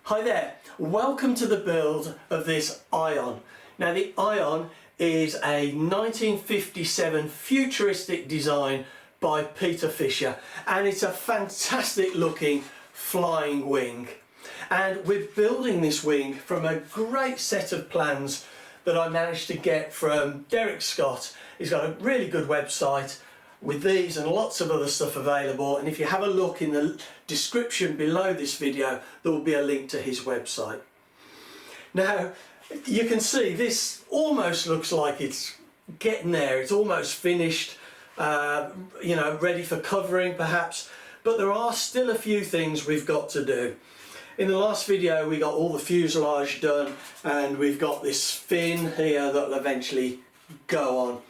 Hi there, welcome to the build of this Ion. Now the Ion is a 1957 futuristic design by Peter Fisher, and it's a fantastic looking flying wing. And we're building this wing from a great set of plans that I managed to get from Derek Scott. He's got a really good website with these and lots of other stuff available, and if you have a look in the description below this video there will be a link to his website. Now you can see this almost looks like it's getting there, it's almost finished, you know, ready for covering perhaps, but there are still a few things we've got to do. In the last video we got all the fuselage done, and we've got this fin here that will eventually go on.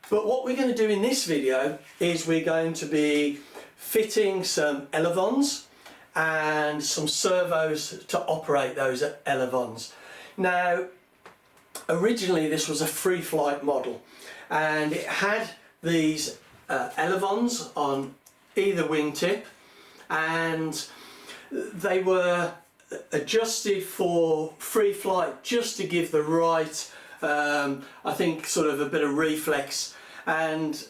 But what we're going to do in this video is we're going to be fitting some Elevons and some servos to operate those Elevons. Now originally this was a free flight model, and it had these Elevons on either wingtip, and they were adjusted for free flight just to give the right I think sort of a bit of reflex. And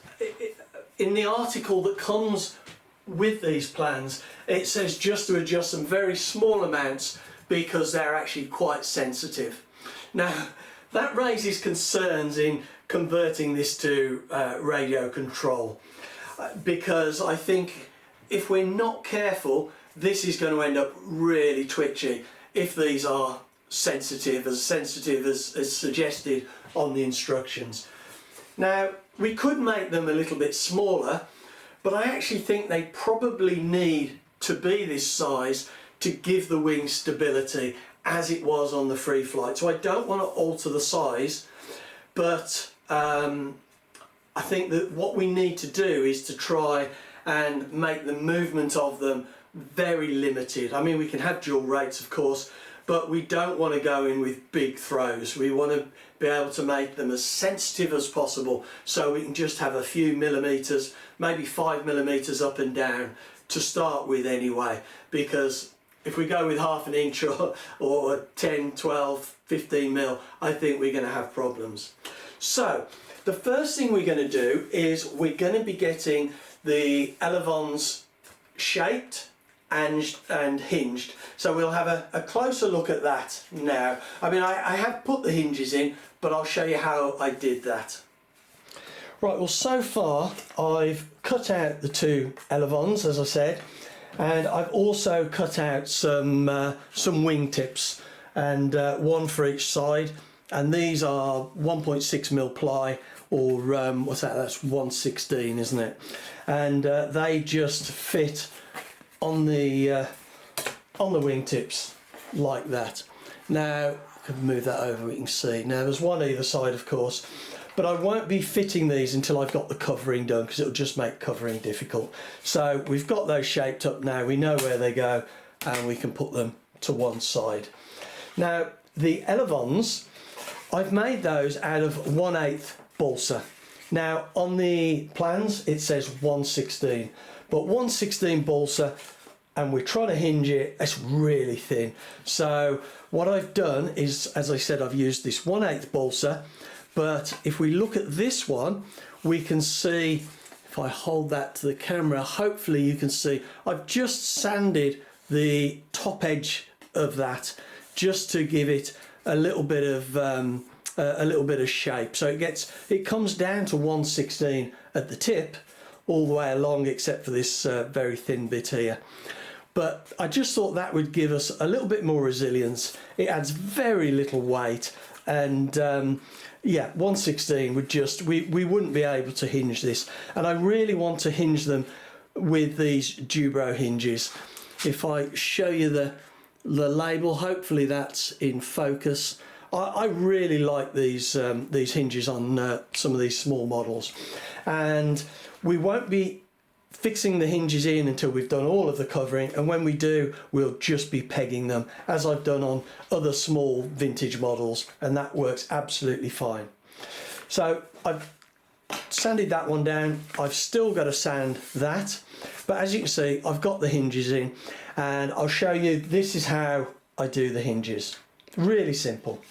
in the article that comes with these plans it says just to adjust some very small amounts because they're actually quite sensitive. Now that raises concerns in converting this to radio control, because I think if we're not careful this is going to end up really twitchy if these are sensitive as suggested on the instructions. Now we could make them a little bit smaller, but I actually think they probably need to be this size to give the wing stability as it was on the free flight. So I don't want to alter the size, but I think that what we need to do is to try and make the movement of them very limited. I mean, we can have dual rates of course, but we don't want to go in with big throws. We want to be able to make them as sensitive as possible, so we can just have a few millimeters, maybe 5 millimeters up and down to start with anyway, because if we go with half an inch or 10, 12, 15 mil, I think we're going to have problems. So the first thing we're going to do is we're going to be getting the Elevons shaped and hinged. So we'll have a closer look at that now. I mean, I have put the hinges in, but I'll show you how I did that. Right, well so far I've cut out the two Elevons as I said, and I've also cut out some wingtips, and one for each side, and these are 1.6mm ply, or what's that, that's 1/16, isn't it? And they just fit on the wingtips like that. Now I can move that over, we can see. Now there's one either side of course, but I won't be fitting these until I've got the covering done, because it'll just make covering difficult. So we've got those shaped up now, we know where they go, and we can put them to one side. Now the Elevons, I've made those out of 1/8 balsa. Now on the plans it says 1/16, but 1/16 balsa, and we're trying to hinge it, it's really thin. So what I've done is, as I said, I've used this 1/8 balsa, but if we look at this one we can see, if I hold that to the camera, hopefully you can see I've just sanded the top edge of that just to give it a little bit of shape, so it comes down to 1/16 at the tip all the way along, except for this very thin bit here. But I just thought that would give us a little bit more resilience. It adds very little weight, and yeah, 1/16 would just, we wouldn't be able to hinge this, and I really want to hinge them with these Dubro hinges. If I show you the label, hopefully that's in focus. I really like these hinges on some of these small models, and we won't be fixing the hinges in until we've done all of the covering, and when we do we'll just be pegging them as I've done on other small vintage models, and that works absolutely fine. So I've sanded that one down. I've still got to sand that, but as you can see, I've got the hinges in, and I'll show you, this is how I do the hinges. Really simple.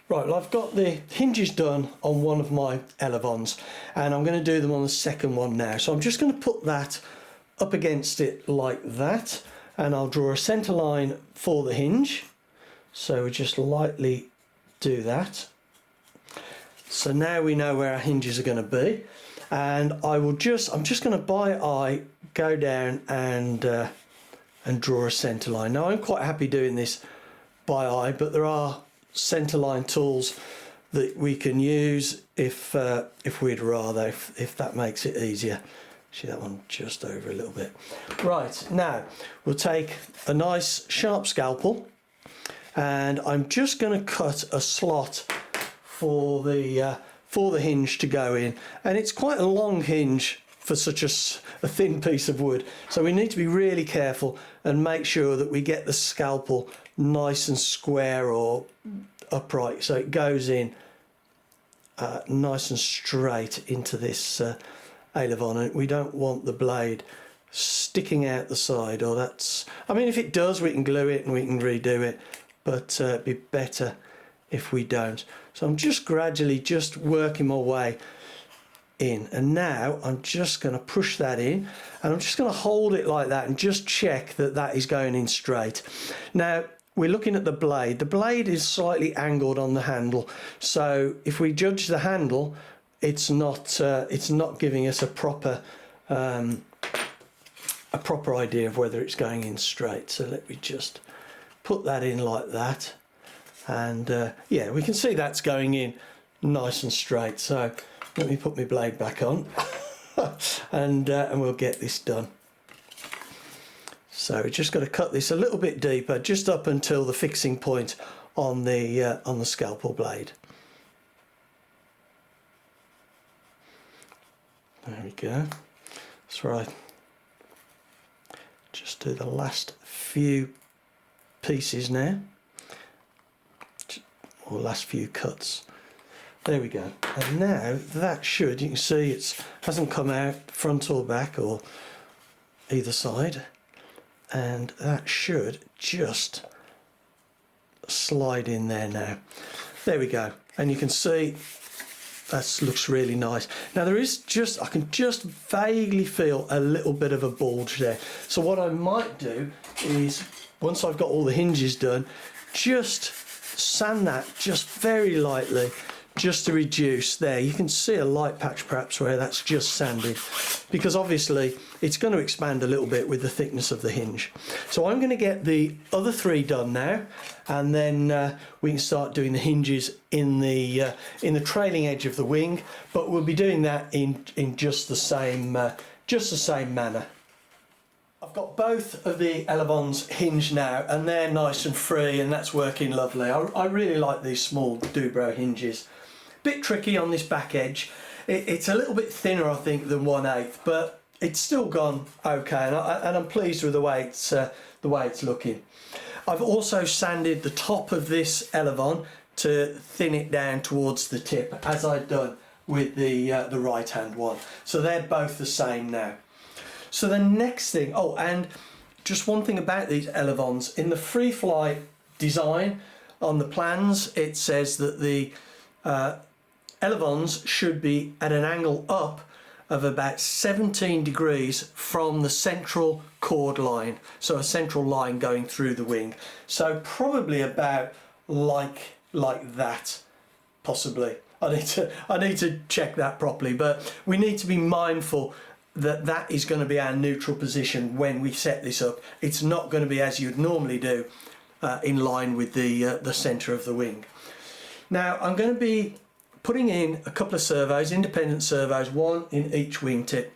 Right, well, I've got the hinges done on one of my Elevons, and I'm going to do them on the second one now. So I'm just going to put that up against it like that, and I'll draw a centre line for the hinge. So we just lightly do that. So now we know where our hinges are going to be, and I'm just going to by eye go down and draw a centre line. Now I'm quite happy doing this by eye, but there are centre line tools that we can use if we'd rather, if that makes it easier. See that one just over a little bit. Right, now we'll take a nice sharp scalpel, and I'm just going to cut a slot for the hinge to go in, and it's quite a long hinge for such a thin piece of wood, so we need to be really careful and make sure that we get the scalpel nice and square or upright, so it goes in nice and straight into this Elevon, and we don't want the blade sticking out the side, or that's, I mean, if it does, we can glue it and we can redo it, but it'd be better if we don't. So I'm just gradually just working my way in, and now I'm just going to push that in, and I'm just going to hold it like that and just check that that is going in straight. Now we're looking at the blade. The blade is slightly angled on the handle, so if we judge the handle, it's not giving us a proper idea of whether it's going in straight. So let me just put that in like that, and yeah, we can see that's going in nice and straight. So let me put my blade back on and we'll get this done. So we've just got to cut this a little bit deeper, just up until the fixing point on the scalpel blade. There we go. That's right. Just do the last few pieces now, or last few cuts. There we go. And now that should, you can see it hasn't come out front or back or either side, and that should just slide in there now. There we go, and you can see that looks really nice. Now there is just, I can just vaguely feel a little bit of a bulge there. So what I might do is, once I've got all the hinges done, just sand that just very lightly, just to reduce there. You can see a light patch perhaps where that's just sanded, because obviously it's going to expand a little bit with the thickness of the hinge. So I'm going to get the other three done now, and then we can start doing the hinges in the trailing edge of the wing, but we'll be doing that in just the same manner. I've got both of the Elevons hinged now, and they're nice and free, and that's working lovely. I really like these small Dubro hinges. Bit tricky on this back edge. It's a little bit thinner, I think, than 1/8, but it's still gone okay, and I'm pleased with the way it's looking. I've also sanded the top of this Elevon to thin it down towards the tip, as I've done with the right hand one. So they're both the same now. So the next thing, oh, and just one thing about these Elevons, in the free fly design on the plans, it says that the Elevons should be at an angle up of about 17 degrees from the central chord line, so a central line going through the wing. So probably about like that, possibly. I need to check that properly, but we need to be mindful that that is going to be our neutral position when we set this up. It's not going to be as you'd normally do in line with the centre of the wing. Now I'm going to be putting in a couple of servos, independent servos, one in each wingtip,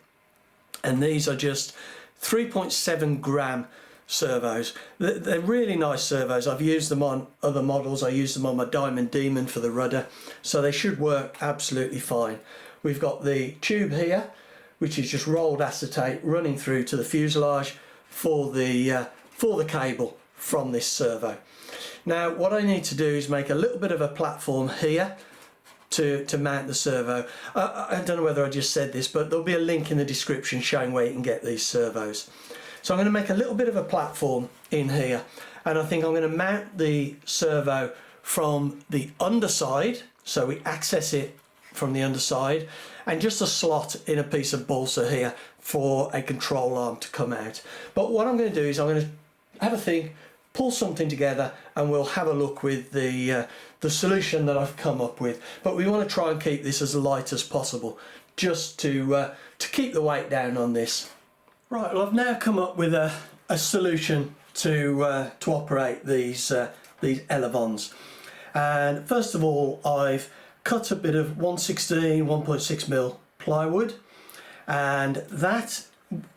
and these are just 3.7 gram servos. They're really nice servos. I've used them on other models. I used them on my Diamond Demon for the rudder, so they should work absolutely fine. We've got the tube here, which is just rolled acetate running through to the fuselage for the cable from this servo. Now what I need to do is make a little bit of a platform here to mount the servo. I don't know whether I just said this, but there'll be a link in the description showing where you can get these servos. So I'm going to make a little bit of a platform in here, and I think I'm going to mount the servo from the underside, so we access it from the underside, and just a slot in a piece of balsa here for a control arm to come out. But what I'm going to do is I'm going to have a think, pull something together, and we'll have a look with the solution that I've come up with. But we want to try and keep this as light as possible, just to keep the weight down on this. Right, well, I've now come up with a solution to operate these Elevons. And first of all, I've cut a bit of 1/16, 1.6mm plywood, and that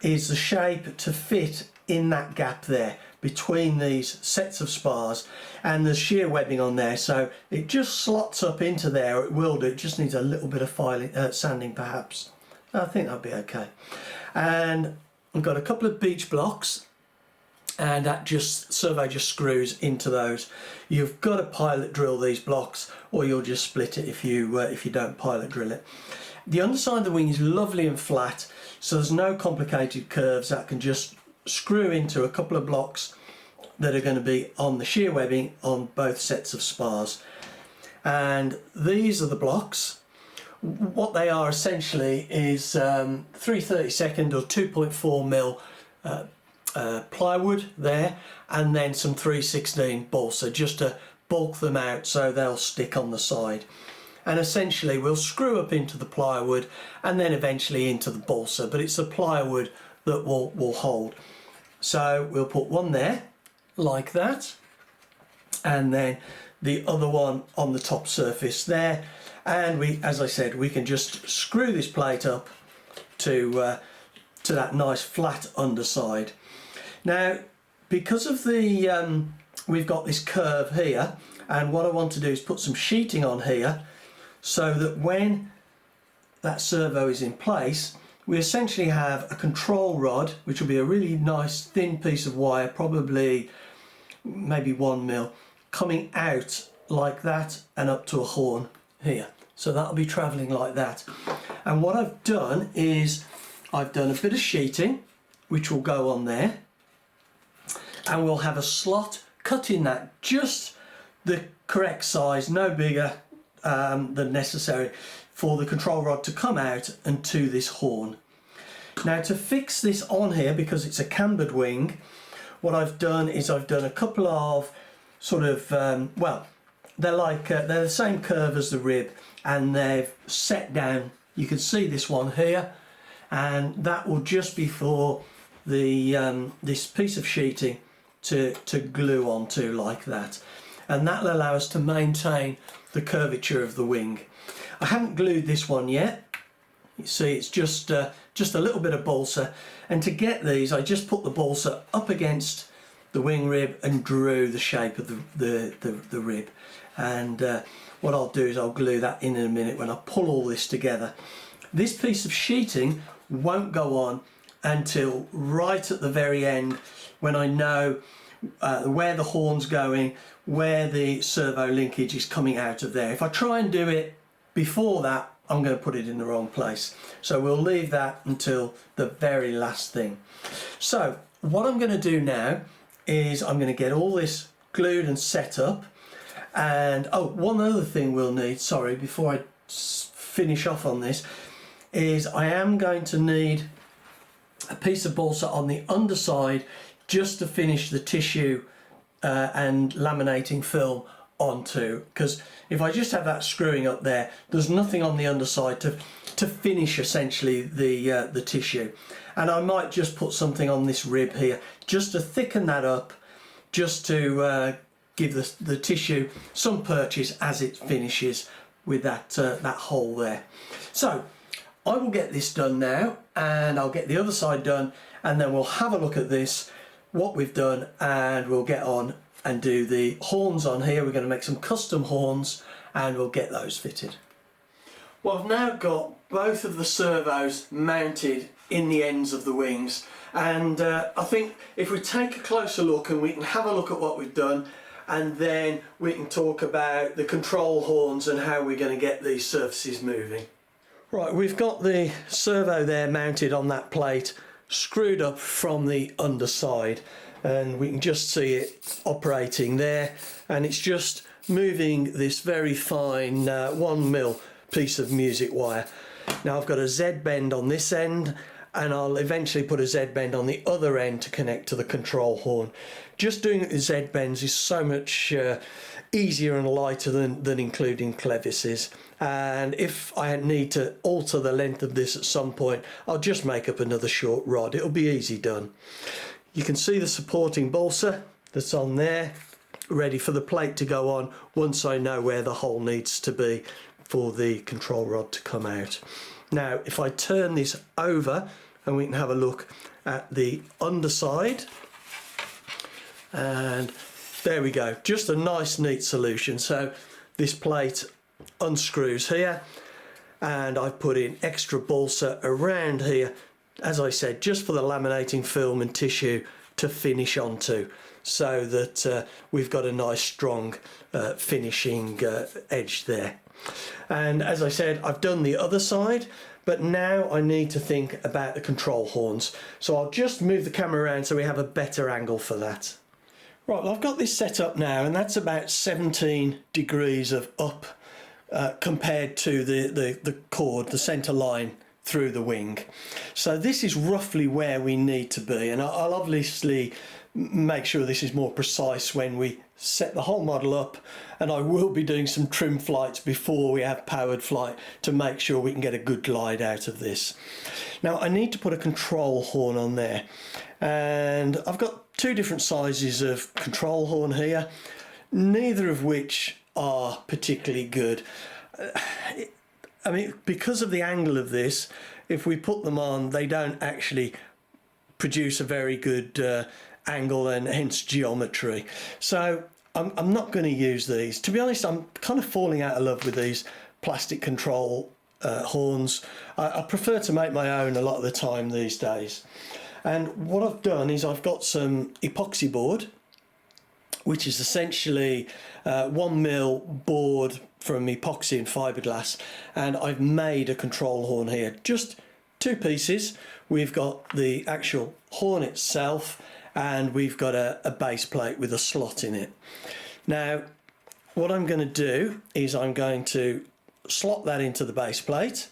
is the shape to fit in that gap there between these sets of spars, and there's shear webbing on there, so it just slots up into there. It will do, it just needs a little bit of sanding perhaps. I think that'll be okay. And I've got a couple of beech blocks, and that servo just screws into those. You've got to pilot drill these blocks, or you'll just split it if you don't pilot drill it. The underside of the wing is lovely and flat, so there's no complicated curves. That can just screw into a couple of blocks that are going to be on the shear webbing on both sets of spars. And these are the blocks. What they are essentially is 3/32 or 2.4mm plywood there, and then some 3/16 balsa just to bulk them out so they'll stick on the side. And essentially we'll screw up into the plywood and then eventually into the balsa, but it's the plywood that will hold. So we'll put one there like that, and then the other one on the top surface there, and we, as I said, we can just screw this plate up to that nice flat underside. Now, because of the we've got this curve here, and what I want to do is put some sheeting on here so that when that servo is in place, we essentially have a control rod, which will be a really nice thin piece of wire, probably maybe 1mm, coming out like that and up to a horn here. So that'll be travelling like that. And what I've done is I've done a bit of sheeting which will go on there, and we'll have a slot cut in that just the correct size, no bigger than necessary, for the control rod to come out and to this horn. Now, to fix this on here, because it's a cambered wing, what I've done is I've done a couple of sort of well, they're the same curve as the rib, and they've set down. You can see this one here, and that will just be for the this piece of sheeting to glue onto like that, and that'll allow us to maintain the curvature of the wing. I haven't glued this one yet. You see, it's just a little bit of balsa, and to get these I just put the balsa up against the wing rib and drew the shape of the rib. And what I'll do is I'll glue that in a minute when I pull all this together. This piece of sheeting won't go on until right at the very end, when I know where the horn's going, where the servo linkage is coming out of there. If I try and do it before that, I'm going to put it in the wrong place. So we'll leave that until the very last thing. So what I'm going to do now is I'm going to get all this glued and set up. And oh, one other thing we'll need, sorry, before I finish off on this, is I am going to need a piece of balsa on the underside just to finish the tissue and laminating film onto, because if I just have that screwing up there, there's nothing on the underside to finish essentially the tissue. And I might just put something on this rib here just to thicken that up, just to give the tissue some purchase as it finishes with that that hole there. So I will get this done now, and I'll get the other side done, and then we'll have a look at this, what we've done, and we'll get on and do the horns on here. We're going to make some custom horns, and we'll get those fitted. Well, I've now got both of the servos mounted in the ends of the wings, and I think if we take a closer look and we can have a look at what we've done, and then we can talk about the control horns and how we're going to get these surfaces moving. Right, we've got the servo there mounted on that plate, screwed up from the underside, and we can just see it operating there, and it's just moving this very fine 1mm piece of music wire. Now I've got a Z bend on this end, and I'll eventually put a Z bend on the other end to connect to the control horn. Just doing it with Z bends is so much easier and lighter than including clevises, and if I need to alter the length of this at some point, I'll just make up another short rod. It'll be easy done. You can see the supporting balsa that's on there, ready for the plate to go on once I know where the hole needs to be for the control rod to come out. Now if I turn this over and we can have a look at the underside, and there we go, just a nice neat solution. So this plate unscrews here, and I've put in extra balsa around here, as I said, just for the laminating film and tissue to finish onto, so that we've got a nice strong finishing edge there. And as I said, I've done the other side, but now I need to think about the control horns. So I'll just move the camera around so we have a better angle for that. Right, well, I've got this set up now, and that's about 17 degrees of up compared to the cord, the centre line through the wing. So this is roughly where we need to be, and I'll obviously make sure this is more precise when we set the whole model up, and I will be doing some trim flights before we have powered flight to make sure we can get a good glide out of this. Now I need to put a control horn on there, and I've got two different sizes of control horn here, neither of which are particularly good. I mean, because of the angle of this, if we put them on, they don't actually produce a very good angle and hence geometry. So I'm not going to use these. To be honest, I'm kind of falling out of love with these plastic control horns. I prefer to make my own a lot of the time these days. And what I've done is I've got some epoxy board, which is essentially 1mm board from epoxy and fiberglass, and I've made a control horn here, just two pieces. We've got the actual horn itself, and we've got a base plate with a slot in it. Now what I'm going to do is I'm going to slot that into the base plate,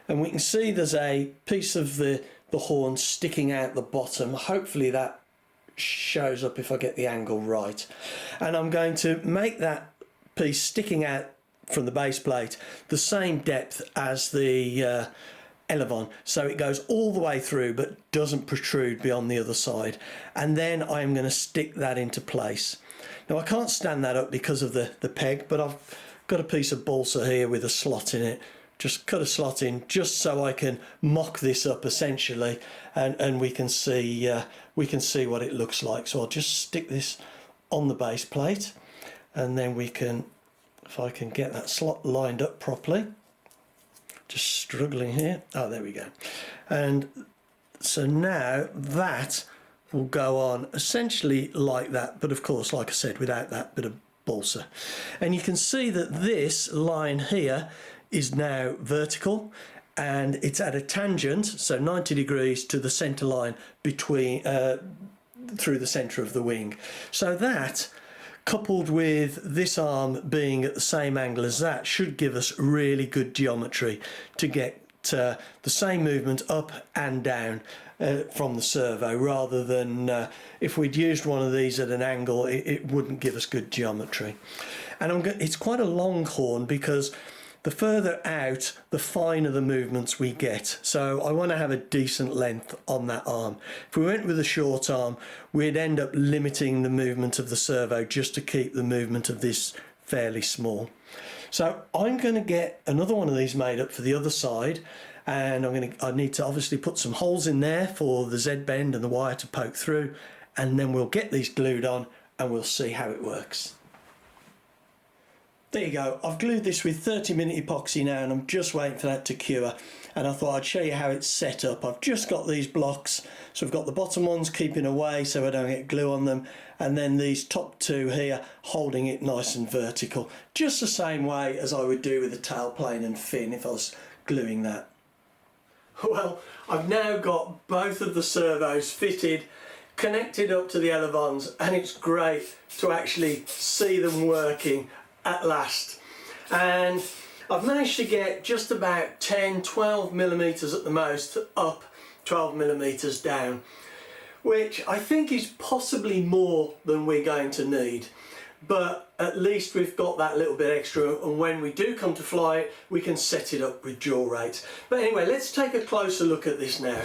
and we can see there's a piece of the horn sticking out the bottom. Hopefully that shows up if I get the angle right, and I'm going to make that piece sticking out from the base plate the same depth as the Elevon, so it goes all the way through but doesn't protrude beyond the other side, and then I'm going to stick that into place. Now I can't stand that up because of the peg, but I've got a piece of balsa here with a slot in it. Just cut a slot in just so I can mock this up essentially, and we can see what it looks like. So I'll just stick this on the base plate, and then we can, if I can get that slot lined up properly, just struggling here. Oh, there we go. And so now that will go on essentially like that, but of course, like I said, without that bit of balsa. And you can see that this line here is now vertical, and it's at a tangent, so 90 degrees to the center line between through the center of the wing. So that, coupled with this arm being at the same angle as that, should give us really good geometry to get the same movement up and down from the servo, rather than if we'd used one of these at an angle, it wouldn't give us good geometry. And it's quite a long horn, because the further out, the finer the movements we get. So I want to have a decent length on that arm. If we went with a short arm, we'd end up limiting the movement of the servo just to keep the movement of this fairly small. So I'm going to get another one of these made up for the other side, and I need to obviously put some holes in there for the Z bend and the wire to poke through, and then we'll get these glued on and we'll see how it works. There you go, I've glued this with 30-minute epoxy now and I'm just waiting for that to cure, and I thought I'd show you how it's set up. I've just got these blocks, so I've got the bottom ones keeping away so I don't get glue on them, and then these top two here holding it nice and vertical, just the same way as I would do with the tailplane and fin if I was gluing that. Well, I've now got both of the servos fitted, connected up to the Elevons, and it's great to actually see them working at last. And I've managed to get just about 10-12 millimeters at the most up, 12 millimeters down, which I think is possibly more than we're going to need, but at least we've got that little bit extra, and when we do come to fly it we can set it up with yaw rates. But anyway, let's take a closer look at this now.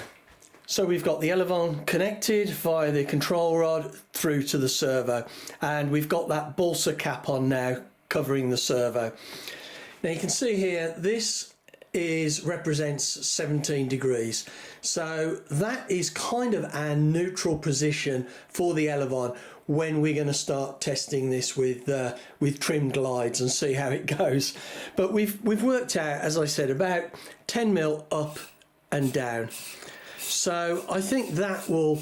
So we've got the Elevon connected via the control rod through to the servo, and we've got that balsa cap on now covering the servo. Now you can see here this represents 17 degrees, so that is kind of our neutral position for the Elevon when we're going to start testing this with trim glides and see how it goes. But we've worked out, as I said, about 10 mil up and down. So I think that will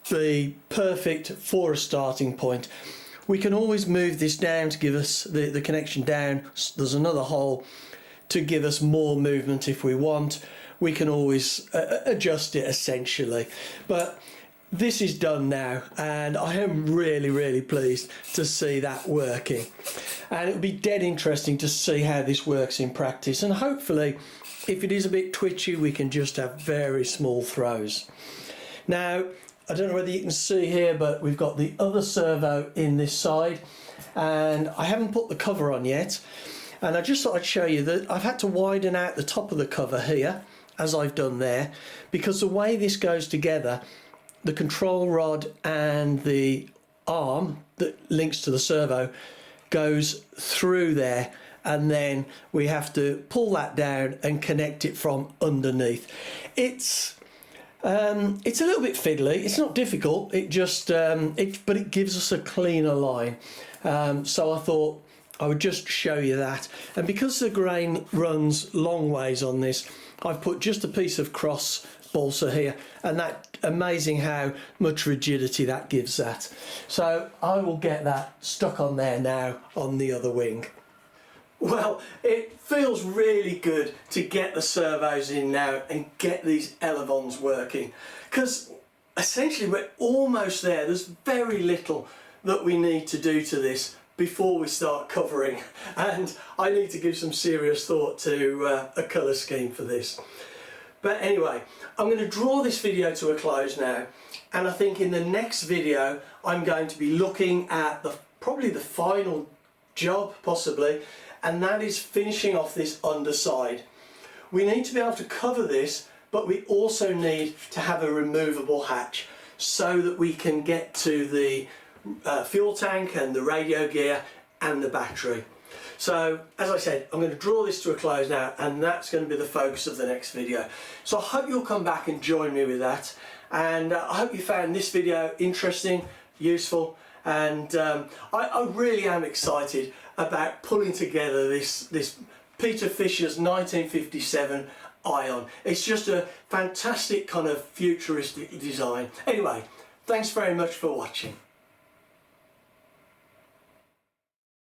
be perfect for a starting point. We can always move this down to give us the connection down. There's another hole to give us more movement if we want. We can always adjust it essentially. But this is done now, and I am really pleased to see that working. And it'll be dead interesting to see how this works in practice, and hopefully if it is a bit twitchy we can just have very small throws. Now I don't know whether you can see here, but we've got the other servo in this side, and I haven't put the cover on yet, and I just thought I'd show you that I've had to widen out the top of the cover here as I've done there, because the way this goes together, the control rod and the arm that links to the servo goes through there, and then we have to pull that down and connect it from underneath. It's a little bit fiddly. It's not difficult. It just but it gives us a cleaner line. So I thought I would just show you that. And because the grain runs long ways on this, I've put just a piece of cross balsa here, and that amazing how much rigidity that gives that. So I will get that stuck on there now on the other wing. Well, it feels really good to get the servos in now and get these Elevons working, because essentially we're almost there. There's very little that we need to do to this before we start covering, and I need to give some serious thought to a colour scheme for this. But anyway, I'm going to draw this video to a close now, and I think in the next video I'm going to be looking at probably the final job possibly, and that is finishing off this underside. We need to be able to cover this, but we also need to have a removable hatch so that we can get to the fuel tank and the radio gear and the battery. So as I said, I'm going to draw this to a close now, and that's going to be the focus of the next video. So I hope you'll come back and join me with that, and I hope you found this video interesting, useful, and I really am excited about pulling together this Peter Fisher's 1957 Ion. It's just a fantastic kind of futuristic design. Anyway, thanks very much for watching.